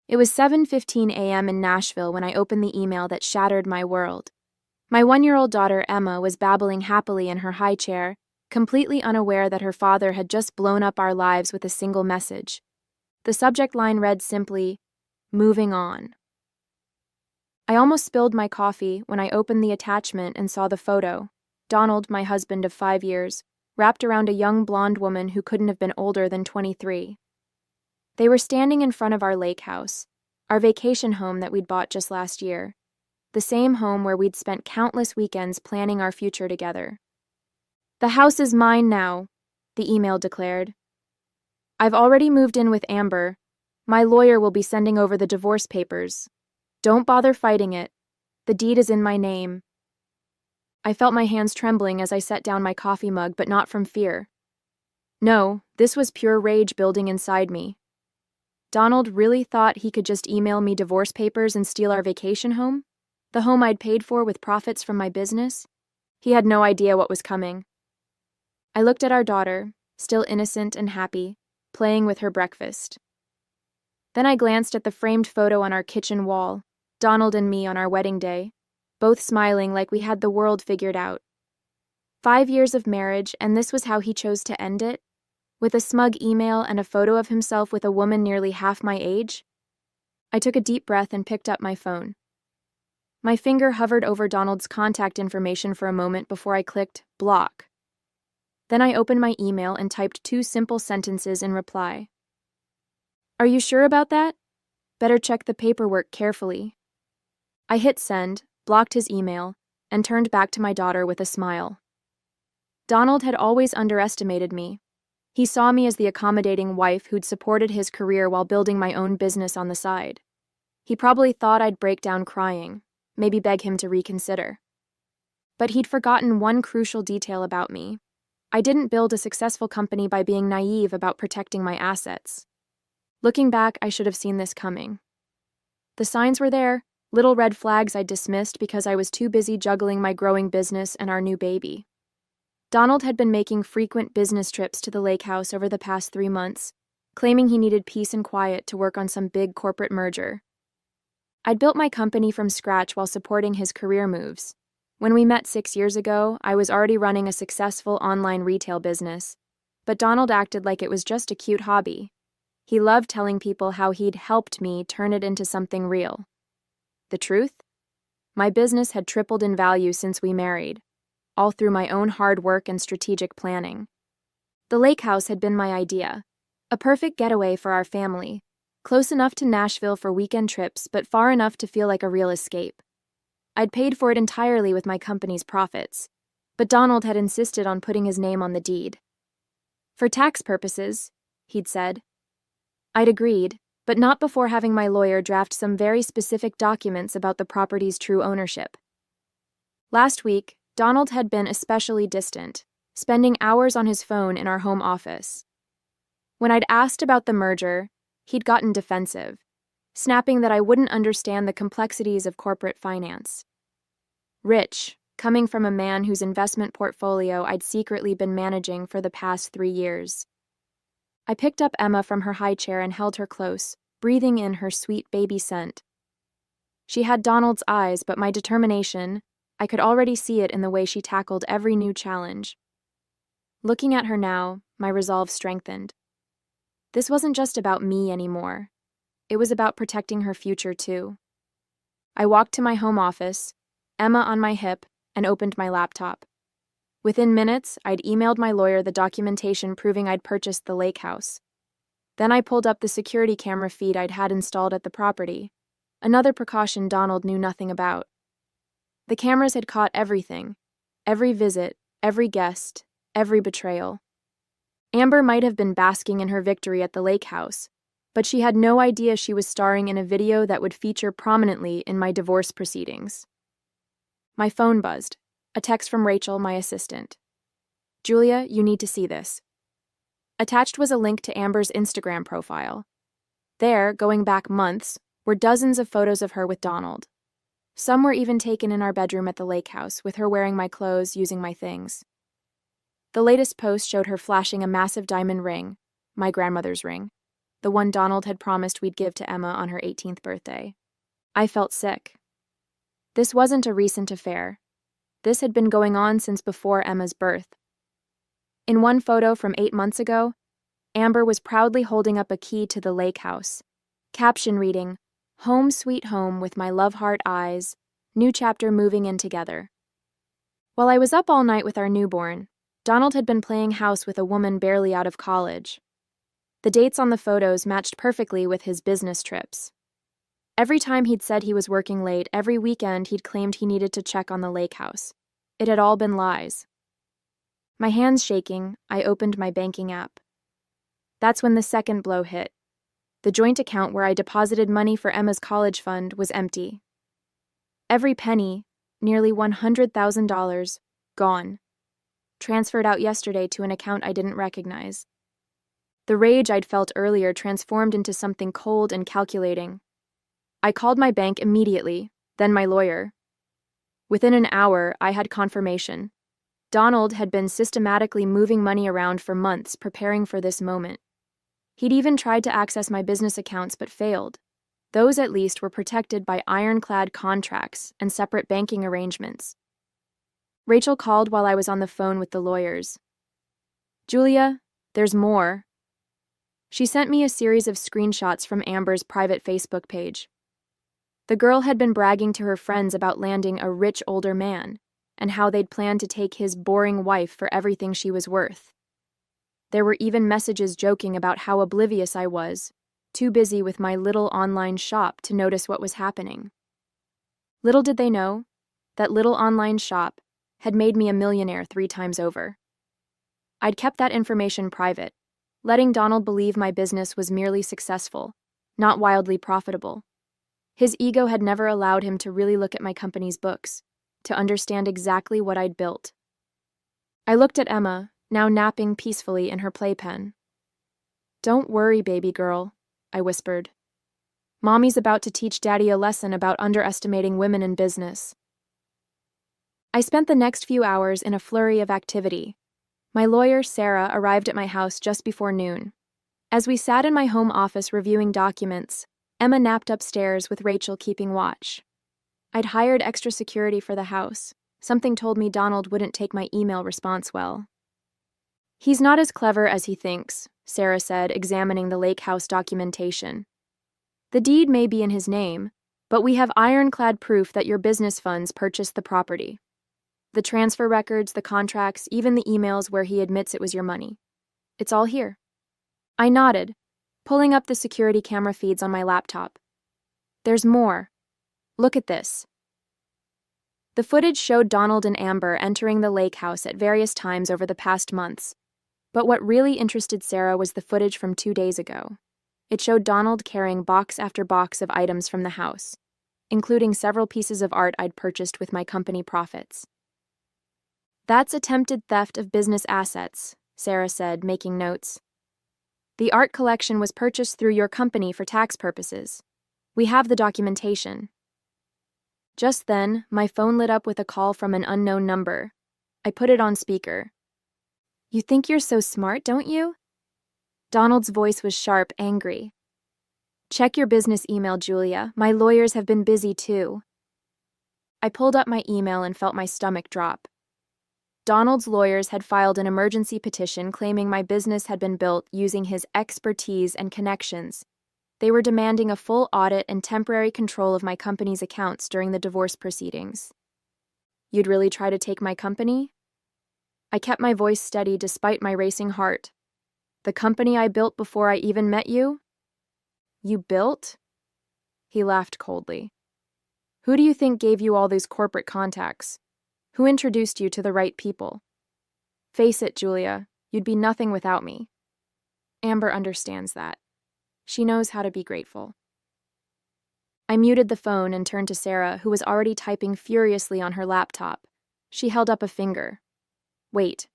It was 7:15 a.m. in Nashville when I opened the email that shattered my world. My 1-year-old daughter, Emma, was babbling happily in her high chair, completely unaware that her father had just blown up our lives with a single message. The subject line read simply, "Moving on." I almost spilled my coffee when I opened the attachment and saw the photo. Donald, my husband of 5 years, wrapped around a young blonde woman who couldn't have been older than 23. They were standing in front of our lake house, our vacation home that we'd bought just last year, the same home where we'd spent countless weekends planning our future together. "The house is mine now," the email declared. "I've already moved in with Amber. My lawyer will be sending over the divorce papers. Don't bother fighting it. The deed is in my name." I felt my hands trembling as I set down my coffee mug, but not from fear. No, this was pure rage building inside me. Donald really thought he could just email me divorce papers and steal our vacation home? The home I'd paid for with profits from my business? He had no idea what was coming. I looked at our daughter, still innocent and happy, playing with her breakfast. Then I glanced at the framed photo on our kitchen wall, Donald and me on our wedding day, both smiling like we had the world figured out. 5 years of marriage, and this was how he chose to end it? With a smug email and a photo of himself with a woman nearly half my age? I took a deep breath and picked up my phone. My finger hovered over Donald's contact information for a moment before I clicked block. Then I opened my email and typed 2 simple sentences in reply. "Are you sure about that? Better check the paperwork carefully." I hit send, blocked his email, and turned back to my daughter with a smile. Donald had always underestimated me. He saw me as the accommodating wife who'd supported his career while building my own business on the side. He probably thought I'd break down crying, maybe beg him to reconsider. But he'd forgotten one crucial detail about me. I didn't build a successful company by being naive about protecting my assets. Looking back, I should have seen this coming. The signs were there, little red flags I'd dismissed because I was too busy juggling my growing business and our new baby. Donald had been making frequent business trips to the lake house over the past 3 months, claiming he needed peace and quiet to work on some big corporate merger. I'd built my company from scratch while supporting his career moves. When we met 6 years ago, I was already running a successful online retail business, but Donald acted like it was just a cute hobby. He loved telling people how he'd helped me turn it into something real. The truth? My business had tripled in value since we married, all through my own hard work and strategic planning. The lake house had been my idea, a perfect getaway for our family, close enough to Nashville for weekend trips, but far enough to feel like a real escape. I'd paid for it entirely with my company's profits, but Donald had insisted on putting his name on the deed. "For tax purposes," he'd said. I'd agreed, but not before having my lawyer draft some very specific documents about the property's true ownership. Last week, Donald had been especially distant, spending hours on his phone in our home office. When I'd asked about the merger, he'd gotten defensive, snapping that I wouldn't understand the complexities of corporate finance. Rich, coming from a man whose investment portfolio I'd secretly been managing for the past 3 years. I picked up Emma from her high chair and held her close, breathing in her sweet baby scent. She had Donald's eyes, but my determination, I could already see it in the way she tackled every new challenge. Looking at her now, my resolve strengthened. This wasn't just about me anymore. It was about protecting her future, too. I walked to my home office, Emma on my hip, and opened my laptop. Within minutes, I'd emailed my lawyer the documentation proving I'd purchased the lake house. Then I pulled up the security camera feed I'd had installed at the property, another precaution Donald knew nothing about. The cameras had caught everything, every visit, every guest, every betrayal. Amber might have been basking in her victory at the lake house, but she had no idea she was starring in a video that would feature prominently in my divorce proceedings. My phone buzzed, a text from Rachel, my assistant. "Julia, you need to see this." Attached was a link to Amber's Instagram profile. There, going back months, were dozens of photos of her with Donald. Some were even taken in our bedroom at the lake house, with her wearing my clothes, using my things. The latest post showed her flashing a massive diamond ring, my grandmother's ring. the one Donald had promised we'd give to Emma on her 18th birthday. I felt sick. This wasn't a recent affair. This had been going on since before Emma's birth. In one photo from 8 months ago, Amber was proudly holding up a key to the lake house, caption reading, "Home sweet home with my love heart eyes, new chapter moving in together." While I was up all night with our newborn, Donald had been playing house with a woman barely out of college. The dates on the photos matched perfectly with his business trips. Every time he'd said he was working late, every weekend he'd claimed he needed to check on the lake house. It had all been lies. My hands shaking, I opened my banking app. That's when the second blow hit. The joint account where I deposited money for Emma's college fund was empty. Every penny, nearly $100,000, gone. Transferred out yesterday to an account I didn't recognize. The rage I'd felt earlier transformed into something cold and calculating. I called my bank immediately, then my lawyer. Within an hour, I had confirmation. Donald had been systematically moving money around for months, preparing for this moment. He'd even tried to access my business accounts but failed. Those, at least, were protected by ironclad contracts and separate banking arrangements. Rachel called while I was on the phone with the lawyers. "Julia, there's more." She sent me a series of screenshots from Amber's private Facebook page. The girl had been bragging to her friends about landing a rich older man, and how they'd planned to take his boring wife for everything she was worth. There were even messages joking about how oblivious I was, too busy with my little online shop to notice what was happening. Little did they know, that little online shop had made me a millionaire 3 times over. I'd kept that information private, letting Donald believe my business was merely successful, not wildly profitable. His ego had never allowed him to really look at my company's books, to understand exactly what I'd built. I looked at Emma, now napping peacefully in her playpen. "Don't worry, baby girl," I whispered. "Mommy's about to teach Daddy a lesson about underestimating women in business." I spent the next few hours in a flurry of activity. My lawyer, Sarah, arrived at my house just before noon. As we sat in my home office reviewing documents, Emma napped upstairs with Rachel keeping watch. I'd hired extra security for the house. Something told me Donald wouldn't take my email response well. "He's not as clever as he thinks," Sarah said, examining the lake house documentation. "The deed may be in his name, but we have ironclad proof that your business funds purchased the property. The transfer records, the contracts, even the emails where he admits it was your money. It's all here." I nodded, pulling up the security camera feeds on my laptop. "There's more. Look at this." The footage showed Donald and Amber entering the lake house at various times over the past months. But what really interested Sarah was the footage from 2 days ago. It showed Donald carrying box after box of items from the house, including several pieces of art I'd purchased with my company profits. "That's attempted theft of business assets," Sarah said, making notes. "The art collection was purchased through your company for tax purposes. We have the documentation." Just then, my phone lit up with a call from an unknown number. I put it on speaker. "You think you're so smart, don't you?" Donald's voice was sharp, angry. "Check your business email, Julia. My lawyers have been busy too." I pulled up my email and felt my stomach drop. Donald's lawyers had filed an emergency petition claiming my business had been built using his expertise and connections. They were demanding a full audit and temporary control of my company's accounts during the divorce proceedings. "You'd really try to take my company?" I kept my voice steady despite my racing heart. "The company I built before I even met you?" "You built?" He laughed coldly. "Who do you think gave you all these corporate contacts? Who introduced you to the right people? Face it, Julia, you'd be nothing without me. Amber understands that. She knows how to be grateful." I muted the phone and turned to Sarah, who was already typing furiously on her laptop. She held up a finger. "Wait."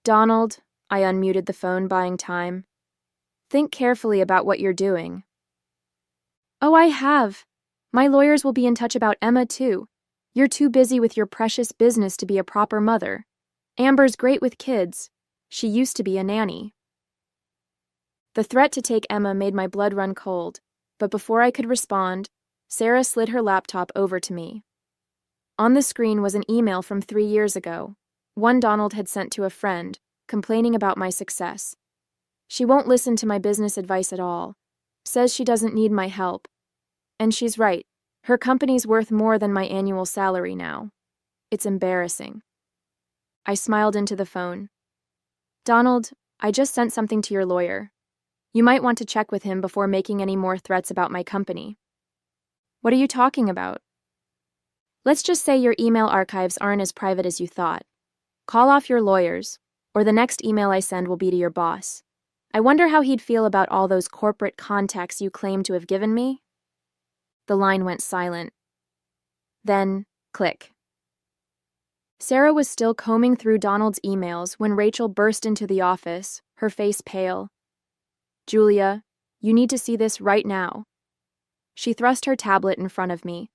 "Donald," I unmuted the phone, buying time. "Think carefully about what you're doing." "Oh, I have. My lawyers will be in touch about Emma, too. You're too busy with your precious business to be a proper mother. Amber's great with kids. She used to be a nanny." The threat to take Emma made my blood run cold, but before I could respond, Sarah slid her laptop over to me. On the screen was an email from 3 years ago, one Donald had sent to a friend, complaining about my success. She won't listen to my business advice at all, says she doesn't need my help. And she's right, her company's worth more than my annual salary now. It's embarrassing. I smiled into the phone. Donald, I just sent something to your lawyer. You might want to check with him before making any more threats about my company. What are you talking about? Let's just say your email archives aren't as private as you thought. Call off your lawyers, or the next email I send will be to your boss. I wonder how he'd feel about all those corporate contacts you claim to have given me? The line went silent. Then, click. Sarah was still combing through Donald's emails when Rachel burst into the office, her face pale. Julia, you need to see this right now. She thrust her tablet in front of me.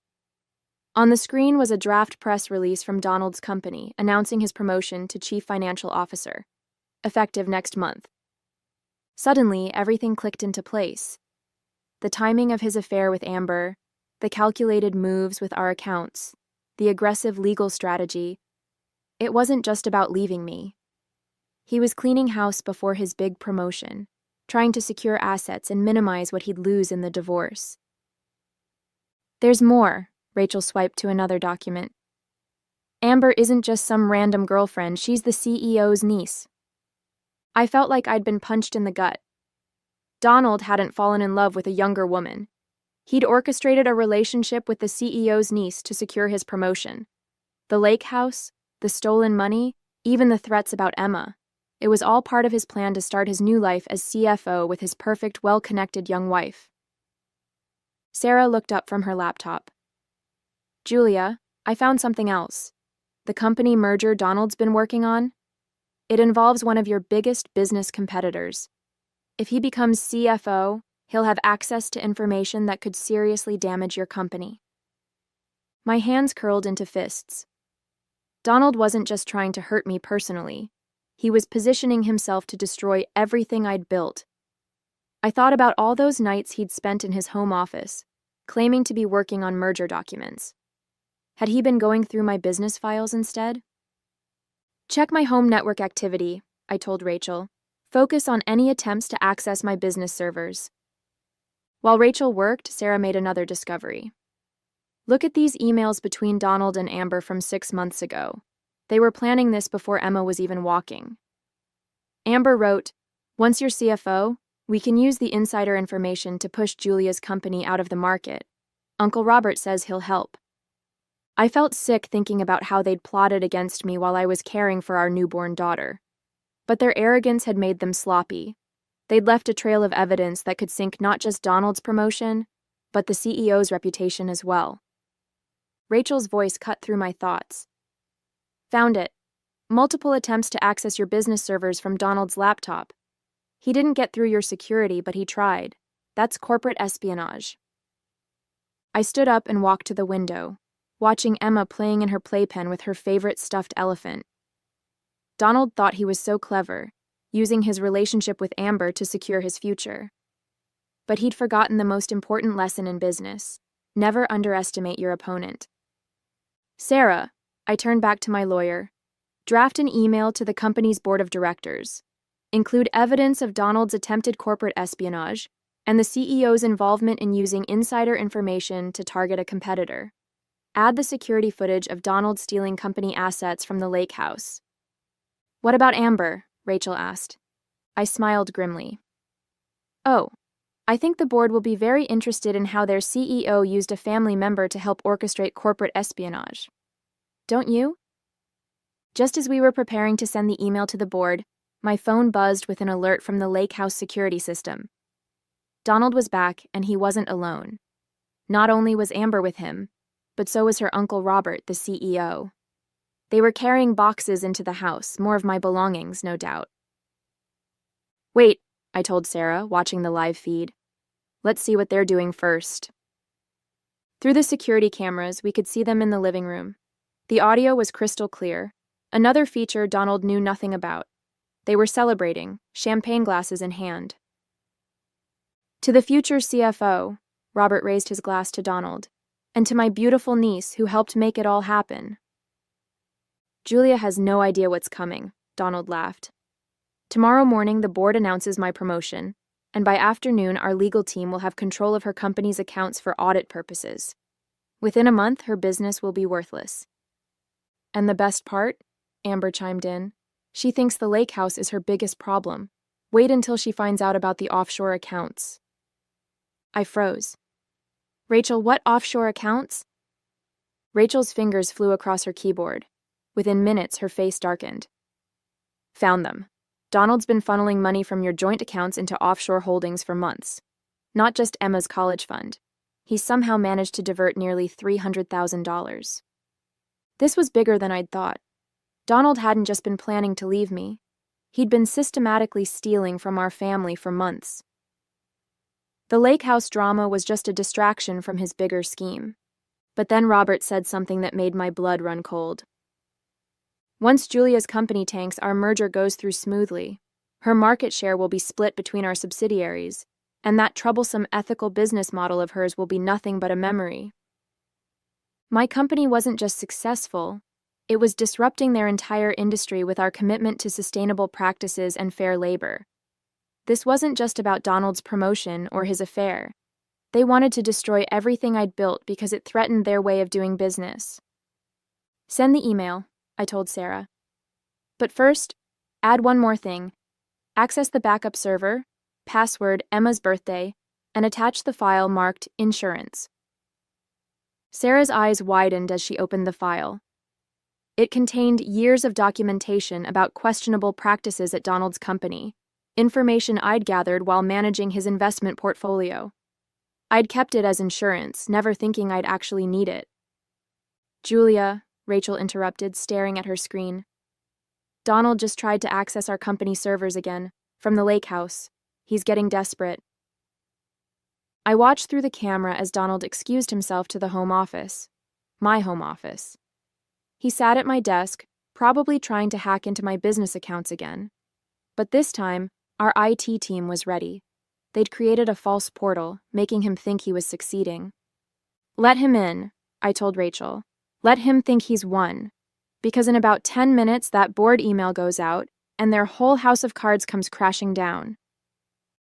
On the screen was a draft press release from Donald's company announcing his promotion to Chief Financial Officer, effective next month. Suddenly, everything clicked into place. The timing of his affair with Amber, the calculated moves with our accounts, the aggressive legal strategy. It wasn't just about leaving me. He was cleaning house before his big promotion, trying to secure assets and minimize what he'd lose in the divorce. There's more. Rachel swiped to another document. Amber isn't just some random girlfriend, she's the CEO's niece. I felt like I'd been punched in the gut. Donald hadn't fallen in love with a younger woman. He'd orchestrated a relationship with the CEO's niece to secure his promotion. The lake house, the stolen money, even the threats about Emma. It was all part of his plan to start his new life as CFO with his perfect, well-connected young wife. Sarah looked up from her laptop. Julia, I found something else. The company merger Donald's been working on? It involves one of your biggest business competitors. If he becomes CFO, he'll have access to information that could seriously damage your company. My hands curled into fists. Donald wasn't just trying to hurt me personally. He was positioning himself to destroy everything I'd built. I thought about all those nights he'd spent in his home office, claiming to be working on merger documents. Had he been going through my business files instead? Check my home network activity, I told Rachel. Focus on any attempts to access my business servers. While Rachel worked, Sarah made another discovery. Look at these emails between Donald and Amber from 6 months ago. They were planning this before Emma was even walking. Amber wrote, "Once you're CFO, we can use the insider information to push Julia's company out of the market. Uncle Robert says he'll help." I felt sick thinking about how they'd plotted against me while I was caring for our newborn daughter. But their arrogance had made them sloppy. They'd left a trail of evidence that could sink not just Donald's promotion, but the CEO's reputation as well. Rachel's voice cut through my thoughts. Found it. Multiple attempts to access your business servers from Donald's laptop. He didn't get through your security, but he tried. That's corporate espionage. I stood up and walked to the window, watching Emma playing in her playpen with her favorite stuffed elephant. Donald thought he was so clever, using his relationship with Amber to secure his future. But he'd forgotten the most important lesson in business: never underestimate your opponent. Sarah, I turned back to my lawyer, draft an email to the company's board of directors. Include evidence of Donald's attempted corporate espionage and the CEO's involvement in using insider information to target a competitor. Add the security footage of Donald stealing company assets from the lake house. What about Amber? Rachel asked. I smiled grimly. Oh, I think the board will be very interested in how their CEO used a family member to help orchestrate corporate espionage. Don't you? Just as we were preparing to send the email to the board, my phone buzzed with an alert from the lake house security system. Donald was back, and he wasn't alone. Not only was Amber with him, but so was her Uncle Robert, the CEO. They were carrying boxes into the house, more of my belongings, no doubt. Wait, I told Sarah, watching the live feed. Let's see what they're doing first. Through the security cameras, we could see them in the living room. The audio was crystal clear, another feature Donald knew nothing about. They were celebrating, champagne glasses in hand. To the future CFO, Robert raised his glass to Donald, and to my beautiful niece who helped make it all happen. Julia has no idea what's coming, Donald laughed. Tomorrow morning, the board announces my promotion, and by afternoon, our legal team will have control of her company's accounts for audit purposes. Within a month, her business will be worthless. And the best part? Amber chimed in. She thinks the lake house is her biggest problem. Wait until she finds out about the offshore accounts. I froze. Rachel, what offshore accounts? Rachel's fingers flew across her keyboard. Within minutes, her face darkened. Found them. Donald's been funneling money from your joint accounts into offshore holdings for months. Not just Emma's college fund. He somehow managed to divert nearly $300,000. This was bigger than I'd thought. Donald hadn't just been planning to leave me. He'd been systematically stealing from our family for months. The lake house drama was just a distraction from his bigger scheme. But then Robert said something that made my blood run cold. Once Julia's company tanks, our merger goes through smoothly. Her market share will be split between our subsidiaries, and that troublesome ethical business model of hers will be nothing but a memory. My company wasn't just successful, it was disrupting their entire industry with our commitment to sustainable practices and fair labor. This wasn't just about Donald's promotion or his affair. They wanted to destroy everything I'd built because it threatened their way of doing business. Send the email, I told Sarah. But first, add one more thing. Access the backup server, password Emma's birthday, and attach the file marked Insurance. Sarah's eyes widened as she opened the file. It contained years of documentation about questionable practices at Donald's company, information I'd gathered while managing his investment portfolio. I'd kept it as insurance, never thinking I'd actually need it. Julia, Rachel interrupted, staring at her screen. Donald just tried to access our company servers again, from the lake house. He's getting desperate. I watched through the camera as Donald excused himself to the home office. My home office. He sat at my desk, probably trying to hack into my business accounts again. But this time, our IT team was ready. They'd created a false portal, making him think he was succeeding. Let him in, I told Rachel. Let him think he's won. Because in about 10 minutes, that board email goes out, and their whole house of cards comes crashing down.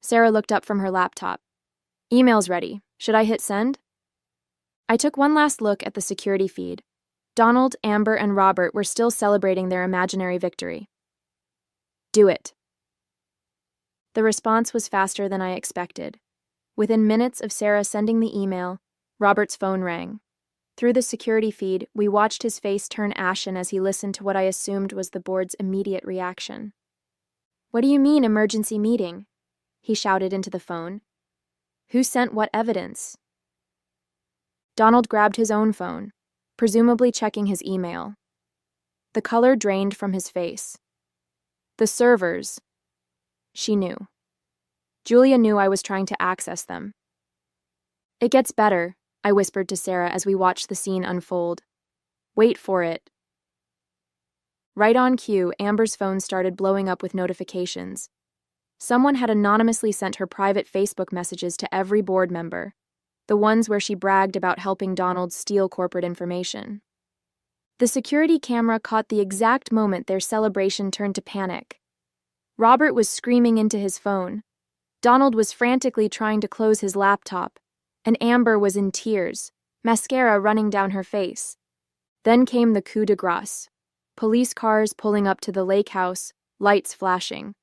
Sarah looked up from her laptop. Email's ready. Should I hit send? I took one last look at the security feed. Donald, Amber, and Robert were still celebrating their imaginary victory. Do it. The response was faster than I expected. Within minutes of Sarah sending the email, Robert's phone rang. Through the security feed, we watched his face turn ashen as he listened to what I assumed was the board's immediate reaction. What do you mean, emergency meeting? He shouted into the phone. Who sent what evidence? Donald grabbed his own phone, presumably checking his email. The color drained from his face. The servers. She knew. Julia knew I was trying to access them. It gets better, I whispered to Sarah as we watched the scene unfold. Wait for it. Right on cue, Amber's phone started blowing up with notifications. Someone had anonymously sent her private Facebook messages to every board member, the ones where she bragged about helping Donald steal corporate information. The security camera caught the exact moment their celebration turned to panic. Robert was screaming into his phone. Donald was frantically trying to close his laptop, and Amber was in tears, mascara running down her face. Then came the coup de grace. Police cars pulling up to the lake house, lights flashing.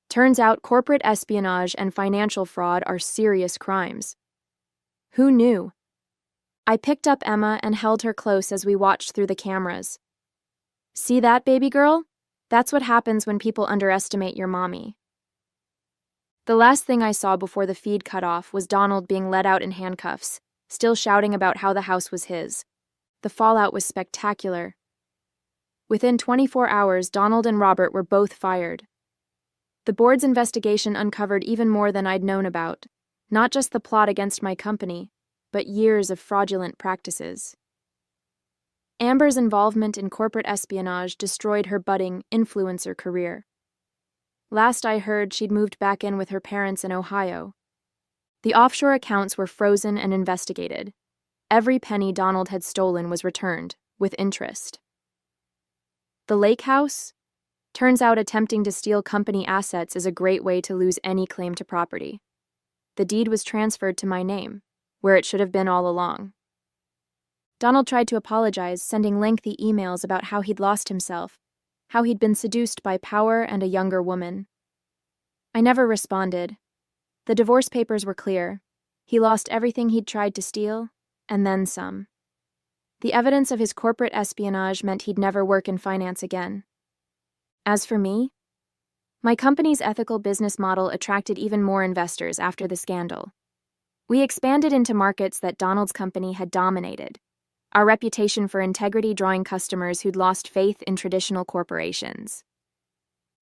Turns out corporate espionage and financial fraud are serious crimes. Who knew? I picked up Emma and held her close as we watched through the cameras. See that, baby girl? That's what happens when people underestimate your mommy. The last thing I saw before the feed cut off was Donald being led out in handcuffs, still shouting about how the house was his. The fallout was spectacular. Within 24 hours, Donald and Robert were both fired. The board's investigation uncovered even more than I'd known about, not just the plot against my company, but years of fraudulent practices. Amber's involvement in corporate espionage destroyed her budding influencer career. Last I heard, she'd moved back in with her parents in Ohio. The offshore accounts were frozen and investigated. Every penny Donald had stolen was returned, with interest. The lake house? Turns out attempting to steal company assets is a great way to lose any claim to property. The deed was transferred to my name, where it should have been all along. Donald tried to apologize, sending lengthy emails about how he'd lost himself, how he'd been seduced by power and a younger woman. I never responded. The divorce papers were clear. He lost everything he'd tried to steal, and then some. The evidence of his corporate espionage meant he'd never work in finance again. As for me, my company's ethical business model attracted even more investors after the scandal. We expanded into markets that Donald's company had dominated, our reputation for integrity drawing customers who'd lost faith in traditional corporations.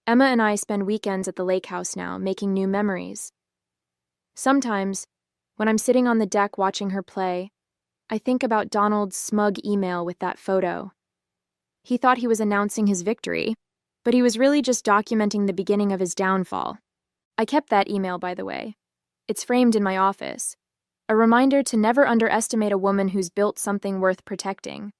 Emma and I spend weekends at the lake house now, making new memories. Sometimes, when I'm sitting on the deck watching her play, I think about Donald's smug email with that photo. He thought he was announcing his victory, but he was really just documenting the beginning of his downfall. I kept that email, by the way. It's framed in my office. A reminder to never underestimate a woman who's built something worth protecting.